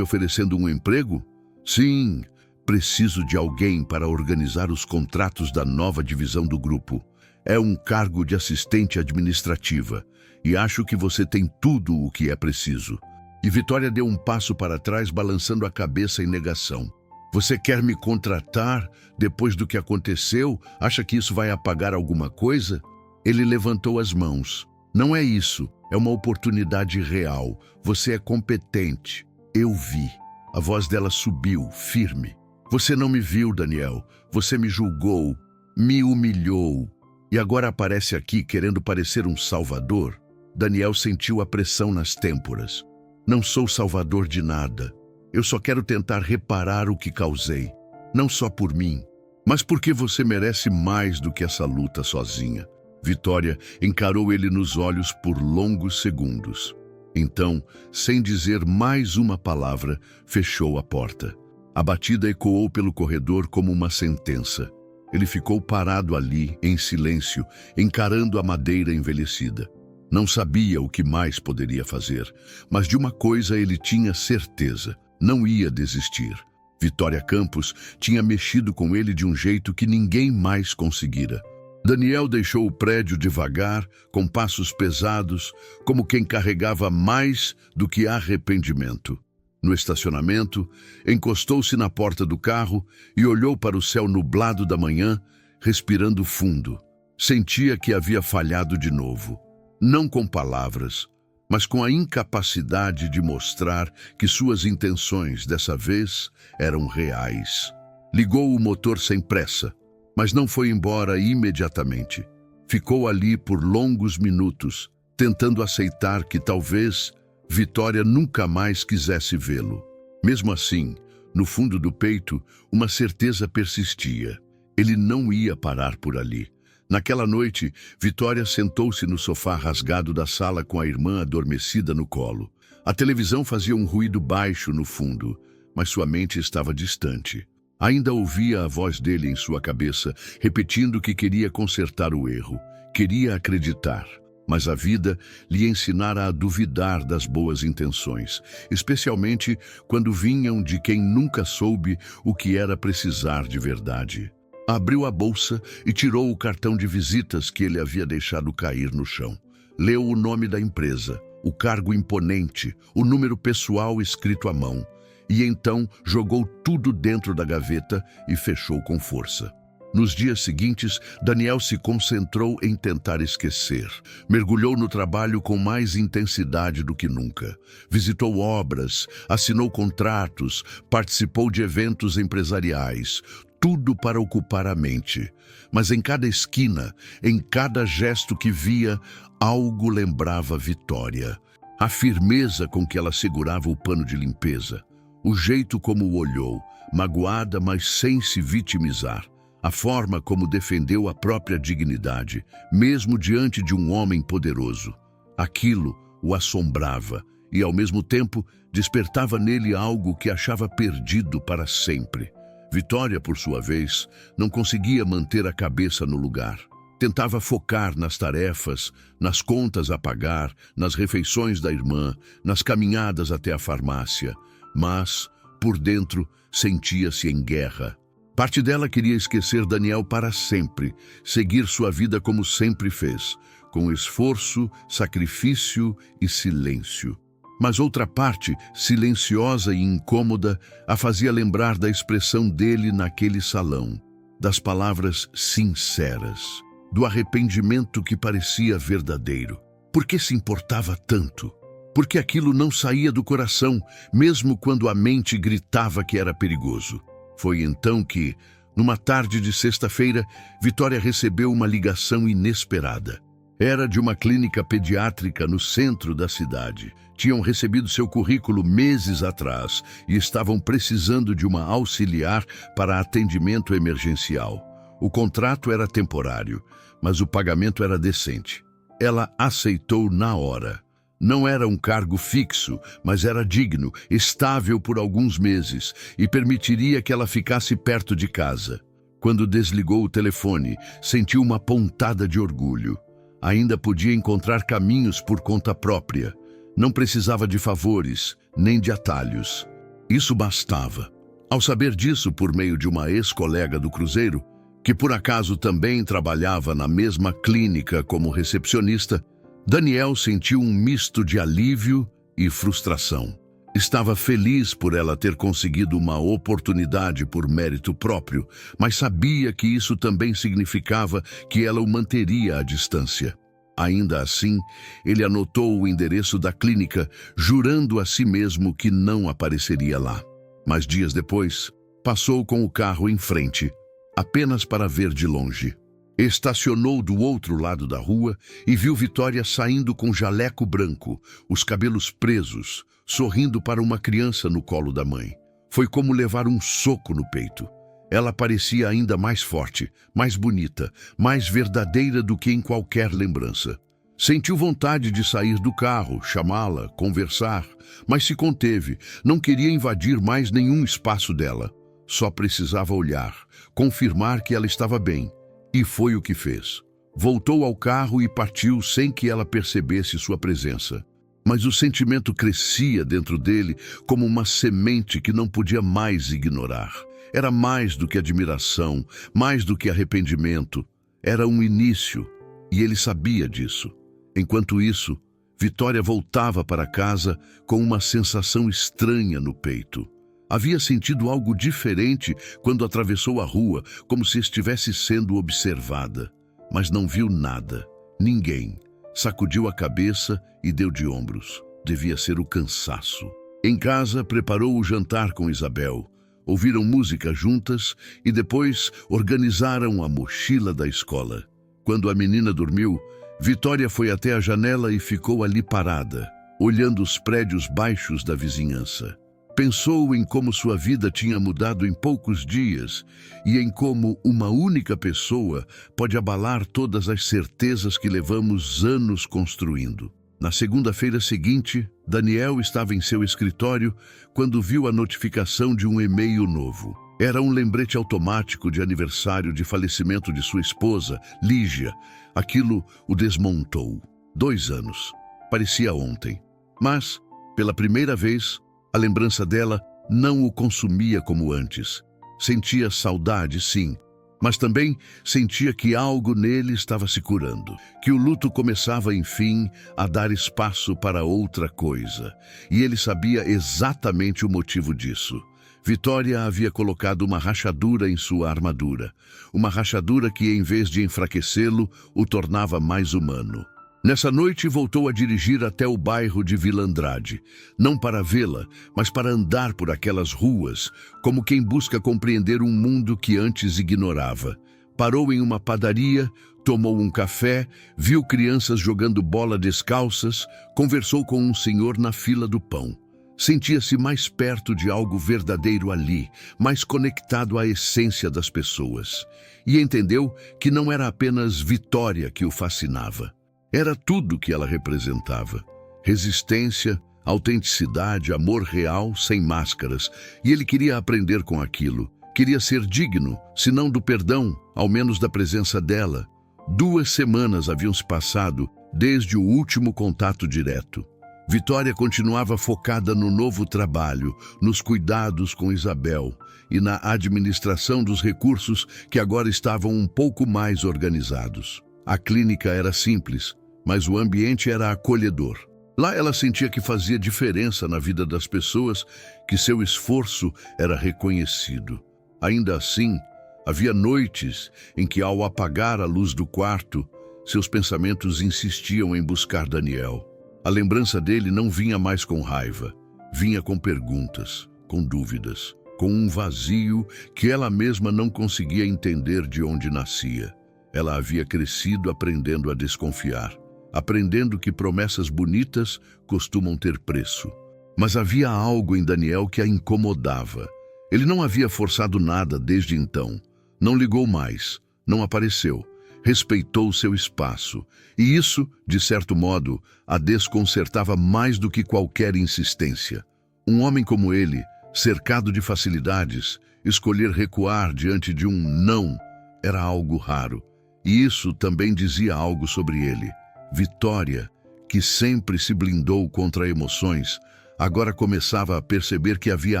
oferecendo um emprego? Sim, preciso de alguém para organizar os contratos da nova divisão do grupo. É um cargo de assistente administrativa e acho que você tem tudo o que é preciso. E Vitória deu um passo para trás, balançando a cabeça em negação. Você quer me contratar depois do que aconteceu? Acha que isso vai apagar alguma coisa? Ele levantou as mãos. Não é isso, é uma oportunidade real. Você é competente. Eu vi. A voz dela subiu, firme. Você não me viu, Daniel. Você me julgou, me humilhou. E agora aparece aqui querendo parecer um salvador? Daniel sentiu a pressão nas têmporas. Não sou salvador de nada. Eu só quero tentar reparar o que causei. Não só por mim, mas porque você merece mais do que essa luta sozinha. Vitória encarou ele nos olhos por longos segundos. Então, sem dizer mais uma palavra, fechou a porta. A batida ecoou pelo corredor como uma sentença. Ele ficou parado ali, em silêncio, encarando a madeira envelhecida. Não sabia o que mais poderia fazer, mas de uma coisa ele tinha certeza: não ia desistir. Vitória Campos tinha mexido com ele de um jeito que ninguém mais conseguira. Daniel deixou o prédio devagar, com passos pesados, como quem carregava mais do que arrependimento. No estacionamento, encostou-se na porta do carro e olhou para o céu nublado da manhã, respirando fundo. Sentia que havia falhado de novo. Não com palavras, mas com a incapacidade de mostrar que suas intenções, dessa vez, eram reais. Ligou o motor sem pressa, mas não foi embora imediatamente. Ficou ali por longos minutos, tentando aceitar que talvez Vitória nunca mais quisesse vê-lo. Mesmo assim, no fundo do peito, uma certeza persistia. Ele não ia parar por ali. Naquela noite, Vitória sentou-se no sofá rasgado da sala com a irmã adormecida no colo. A televisão fazia um ruído baixo no fundo, mas sua mente estava distante. Ainda ouvia a voz dele em sua cabeça, repetindo que queria consertar o erro, queria acreditar. Mas a vida lhe ensinara a duvidar das boas intenções, especialmente quando vinham de quem nunca soube o que era precisar de verdade. Abriu a bolsa e tirou o cartão de visitas que ele havia deixado cair no chão. Leu o nome da empresa, o cargo imponente, o número pessoal escrito à mão. E então jogou tudo dentro da gaveta e fechou com força. Nos dias seguintes, Daniel se concentrou em tentar esquecer. Mergulhou no trabalho com mais intensidade do que nunca. Visitou obras, assinou contratos, participou de eventos empresariais. Tudo para ocupar a mente. Mas em cada esquina, em cada gesto que via, algo lembrava Vitória. A firmeza com que ela segurava o pano de limpeza. O jeito como o olhou, magoada, mas sem se vitimizar. A forma como defendeu a própria dignidade, mesmo diante de um homem poderoso. Aquilo o assombrava e, ao mesmo tempo, despertava nele algo que achava perdido para sempre. Vitória, por sua vez, não conseguia manter a cabeça no lugar. Tentava focar nas tarefas, nas contas a pagar, nas refeições da irmã, nas caminhadas até a farmácia. Mas, por dentro, sentia-se em guerra. Parte dela queria esquecer Daniel para sempre, seguir sua vida como sempre fez, com esforço, sacrifício e silêncio. Mas outra parte, silenciosa e incômoda, a fazia lembrar da expressão dele naquele salão, das palavras sinceras, do arrependimento que parecia verdadeiro. Por que se importava tanto? Porque aquilo não saía do coração, mesmo quando a mente gritava que era perigoso. Foi então que, numa tarde de sexta-feira, Vitória recebeu uma ligação inesperada. Era de uma clínica pediátrica no centro da cidade. Tinham recebido seu currículo meses atrás e estavam precisando de uma auxiliar para atendimento emergencial. O contrato era temporário, mas o pagamento era decente. Ela aceitou na hora. Não era um cargo fixo, mas era digno, estável por alguns meses e permitiria que ela ficasse perto de casa. Quando desligou o telefone, sentiu uma pontada de orgulho. Ainda podia encontrar caminhos por conta própria. Não precisava de favores, nem de atalhos. Isso bastava. Ao saber disso por meio de uma ex-colega do cruzeiro, que por acaso também trabalhava na mesma clínica como recepcionista, Daniel sentiu um misto de alívio e frustração. Estava feliz por ela ter conseguido uma oportunidade por mérito próprio, mas sabia que isso também significava que ela o manteria à distância. Ainda assim, ele anotou o endereço da clínica, jurando a si mesmo que não apareceria lá. Mas dias depois, passou com o carro em frente, apenas para ver de longe. Estacionou do outro lado da rua e viu Vitória saindo com jaleco branco, os cabelos presos, sorrindo para uma criança no colo da mãe. Foi como levar um soco no peito. Ela parecia ainda mais forte, mais bonita, mais verdadeira do que em qualquer lembrança. Sentiu vontade de sair do carro, chamá-la, conversar, mas se conteve, não queria invadir mais nenhum espaço dela. Só precisava olhar, confirmar que ela estava bem. E foi o que fez. Voltou ao carro e partiu sem que ela percebesse sua presença. Mas o sentimento crescia dentro dele como uma semente que não podia mais ignorar. Era mais do que admiração, mais do que arrependimento. Era um início, e ele sabia disso. Enquanto isso, Vitória voltava para casa com uma sensação estranha no peito. Havia sentido algo diferente quando atravessou a rua, como se estivesse sendo observada. Mas não viu nada, ninguém. Sacudiu a cabeça e deu de ombros. Devia ser o cansaço. Em casa, preparou o jantar com Isabel. Ouviram música juntas e depois organizaram a mochila da escola. Quando a menina dormiu, Vitória foi até a janela e ficou ali parada, olhando os prédios baixos da vizinhança. Pensou em como sua vida tinha mudado em poucos dias e em como uma única pessoa pode abalar todas as certezas que levamos anos construindo. Na segunda-feira seguinte, Daniel estava em seu escritório quando viu a notificação de um e-mail novo. Era um lembrete automático de aniversário de falecimento de sua esposa, Lígia. Aquilo o desmontou. 2 anos. Parecia ontem. Mas, pela primeira vez, a lembrança dela não o consumia como antes. Sentia saudade, sim, mas também sentia que algo nele estava se curando, que o luto começava, enfim, a dar espaço para outra coisa. E ele sabia exatamente o motivo disso. Vitória havia colocado uma rachadura em sua armadura. Uma rachadura que, em vez de enfraquecê-lo, o tornava mais humano. Nessa noite voltou a dirigir até o bairro de Vila Andrade, não para vê-la, mas para andar por aquelas ruas, como quem busca compreender um mundo que antes ignorava. Parou em uma padaria, tomou um café, viu crianças jogando bola descalças, conversou com um senhor na fila do pão. Sentia-se mais perto de algo verdadeiro ali, mais conectado à essência das pessoas. E entendeu que não era apenas Vitória que o fascinava. Era tudo que ela representava. Resistência, autenticidade, amor real, sem máscaras. E ele queria aprender com aquilo. Queria ser digno, se não do perdão, ao menos da presença dela. 2 semanas haviam se passado desde o último contato direto. Vitória continuava focada no novo trabalho, nos cuidados com Isabel e na administração dos recursos que agora estavam um pouco mais organizados. A clínica era simples, mas o ambiente era acolhedor. Lá ela sentia que fazia diferença na vida das pessoas, que seu esforço era reconhecido. Ainda assim, havia noites em que, ao apagar a luz do quarto, seus pensamentos insistiam em buscar Daniel. A lembrança dele não vinha mais com raiva, vinha com perguntas, com dúvidas, com um vazio que ela mesma não conseguia entender de onde nascia. Ela havia crescido aprendendo a desconfiar, aprendendo que promessas bonitas costumam ter preço. Mas havia algo em Daniel que a incomodava. Ele não havia forçado nada desde então. Não ligou mais, não apareceu, respeitou seu espaço. E isso, de certo modo, a desconcertava mais do que qualquer insistência. Um homem como ele, cercado de facilidades, escolher recuar diante de um não era algo raro. E isso também dizia algo sobre ele. Vitória, que sempre se blindou contra emoções, agora começava a perceber que havia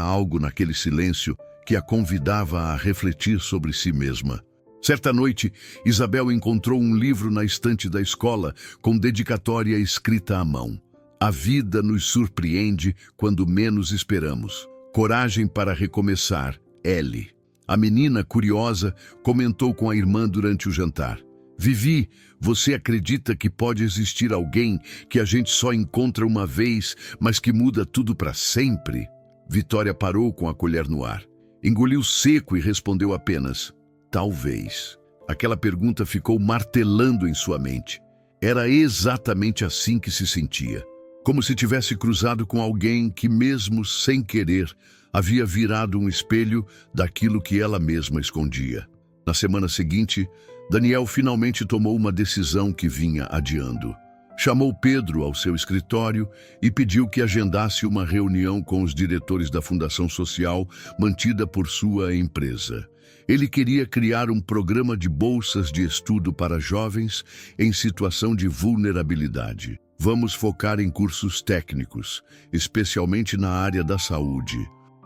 algo naquele silêncio que a convidava a refletir sobre si mesma. Certa noite, Isabel encontrou um livro na estante da escola com dedicatória escrita à mão. A vida nos surpreende quando menos esperamos. Coragem para recomeçar, Ellie. A menina, curiosa, comentou com a irmã durante o jantar. Vivi, você acredita que pode existir alguém que a gente só encontra uma vez, mas que muda tudo para sempre? Vitória parou com a colher no ar. Engoliu seco e respondeu apenas, talvez. Aquela pergunta ficou martelando em sua mente. Era exatamente assim que se sentia. Como se tivesse cruzado com alguém que, mesmo sem querer, havia virado um espelho daquilo que ela mesma escondia. Na semana seguinte, Daniel finalmente tomou uma decisão que vinha adiando. Chamou Pedro ao seu escritório e pediu que agendasse uma reunião com os diretores da Fundação Social mantida por sua empresa. Ele queria criar um programa de bolsas de estudo para jovens em situação de vulnerabilidade. Vamos focar em cursos técnicos, especialmente na área da saúde.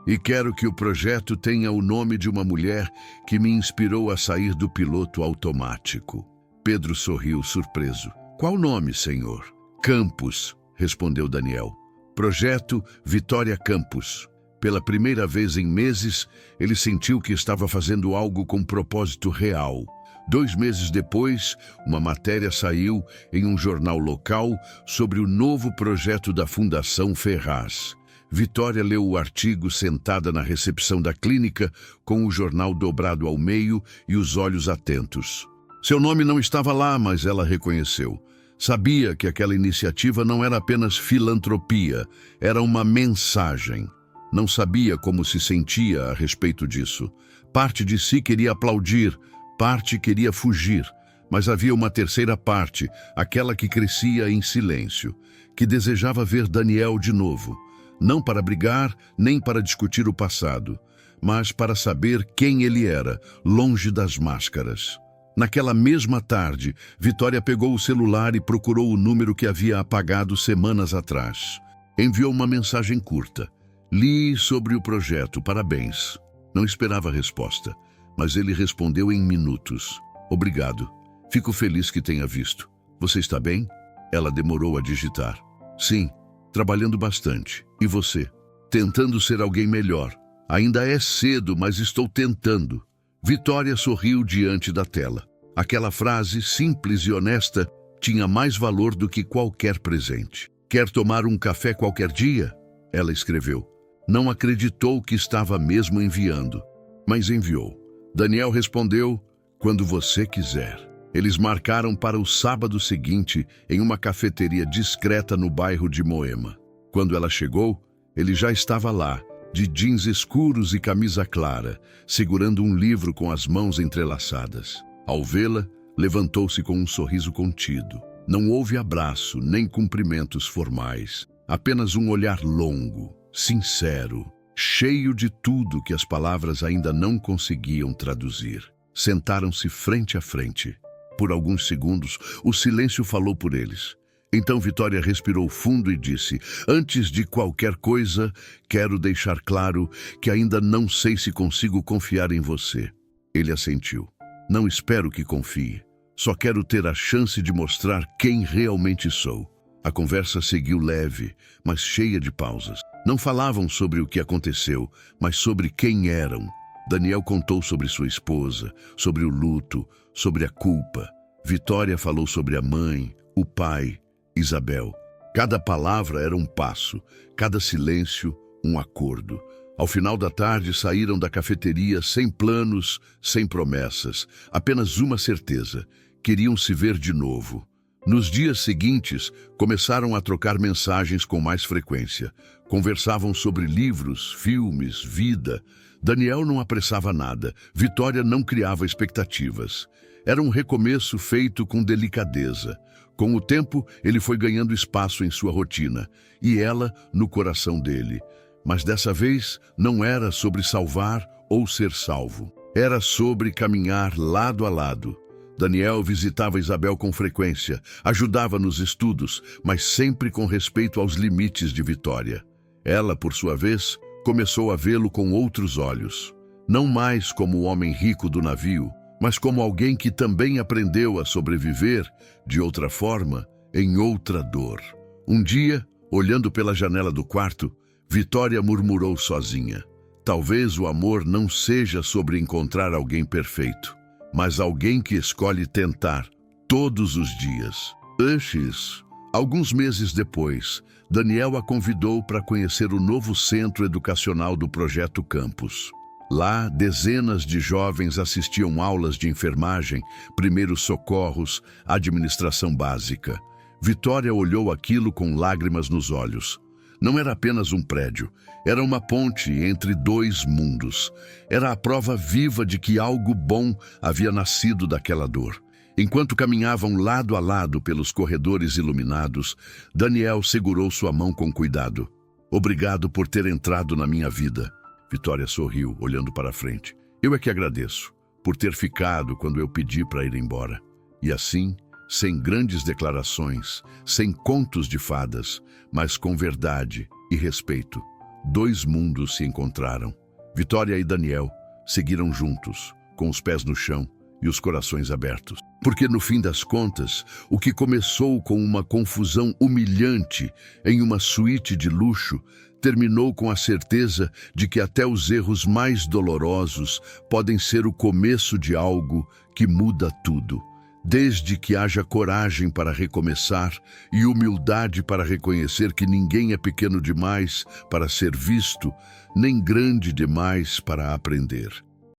E quero que o projeto tenha o nome de uma mulher que me inspirou a sair do piloto automático. Pedro sorriu surpreso. Qual nome, senhor? Campos, respondeu Daniel. Projeto Vitória Campos. Pela primeira vez em meses, ele sentiu que estava fazendo algo com propósito real. 2 meses depois, uma matéria saiu em um jornal local sobre o novo projeto da Fundação Ferraz. Vitória leu o artigo sentada na recepção da clínica, com o jornal dobrado ao meio e os olhos atentos. Seu nome não estava lá, mas ela reconheceu. Sabia que aquela iniciativa não era apenas filantropia, era uma mensagem. Não sabia como se sentia a respeito disso. Parte de si queria aplaudir, parte queria fugir, mas havia uma terceira parte, aquela que crescia em silêncio, que desejava ver Daniel de novo. Não para brigar, nem para discutir o passado, mas para saber quem ele era, longe das máscaras. Naquela mesma tarde, Vitória pegou o celular e procurou o número que havia apagado semanas atrás. Enviou uma mensagem curta. Li sobre o projeto, parabéns. Não esperava a resposta, mas ele respondeu em minutos. Obrigado. Fico feliz que tenha visto. Você está bem? Ela demorou a digitar. Sim, trabalhando bastante. E você? Tentando ser alguém melhor. Ainda é cedo, mas estou tentando. Vitória sorriu diante da tela. Aquela frase, simples e honesta, tinha mais valor do que qualquer presente. Quer tomar um café qualquer dia? Ela escreveu. Não acreditou que estava mesmo enviando, mas enviou. Daniel respondeu, quando você quiser. Eles marcaram para o sábado seguinte em uma cafeteria discreta no bairro de Moema. Quando ela chegou, ele já estava lá, de jeans escuros e camisa clara, segurando um livro com as mãos entrelaçadas. Ao vê-la, levantou-se com um sorriso contido. Não houve abraço, nem cumprimentos formais. Apenas um olhar longo, sincero, cheio de tudo que as palavras ainda não conseguiam traduzir. Sentaram-se frente a frente. Por alguns segundos, o silêncio falou por eles. Então Vitória respirou fundo e disse, antes de qualquer coisa, quero deixar claro que ainda não sei se consigo confiar em você. Ele assentiu. Não espero que confie. Só quero ter a chance de mostrar quem realmente sou. A conversa seguiu leve, mas cheia de pausas. Não falavam sobre o que aconteceu, mas sobre quem eram. Daniel contou sobre sua esposa, sobre o luto, sobre a culpa. Vitória falou sobre a mãe, o pai, Isabel. Cada palavra era um passo, cada silêncio, um acordo. Ao final da tarde, saíram da cafeteria sem planos, sem promessas, apenas uma certeza: queriam se ver de novo. Nos dias seguintes, começaram a trocar mensagens com mais frequência. Conversavam sobre livros, filmes, vida. Daniel não apressava nada. Vitória não criava expectativas. Era um recomeço feito com delicadeza. Com o tempo, ele foi ganhando espaço em sua rotina, e ela no coração dele. Mas dessa vez, não era sobre salvar ou ser salvo. Era sobre caminhar lado a lado. Daniel visitava Isabel com frequência, ajudava nos estudos, mas sempre com respeito aos limites de Vitória. Ela, por sua vez, começou a vê-lo com outros olhos. Não mais como o homem rico do navio, mas como alguém que também aprendeu a sobreviver, de outra forma, em outra dor. Um dia, olhando pela janela do quarto, Vitória murmurou sozinha: talvez o amor não seja sobre encontrar alguém perfeito, mas alguém que escolhe tentar todos os dias. Antes, alguns meses depois, Daniel a convidou para conhecer o novo centro educacional do Projeto Campus. Lá, dezenas de jovens assistiam aulas de enfermagem, primeiros socorros, administração básica. Vitória olhou aquilo com lágrimas nos olhos. Não era apenas um prédio, era uma ponte entre dois mundos. Era a prova viva de que algo bom havia nascido daquela dor. Enquanto caminhavam lado a lado pelos corredores iluminados, Daniel segurou sua mão com cuidado. Obrigado por ter entrado na minha vida. Vitória sorriu, olhando para frente. Eu é que agradeço, por ter ficado quando eu pedi para ir embora. E assim, sem grandes declarações, sem contos de fadas, mas com verdade e respeito, dois mundos se encontraram. Vitória e Daniel seguiram juntos, com os pés no chão e os corações abertos. Porque, no fim das contas, o que começou com uma confusão humilhante em uma suíte de luxo terminou com a certeza de que até os erros mais dolorosos podem ser o começo de algo que muda tudo. Desde que haja coragem para recomeçar e humildade para reconhecer que ninguém é pequeno demais para ser visto, nem grande demais para aprender.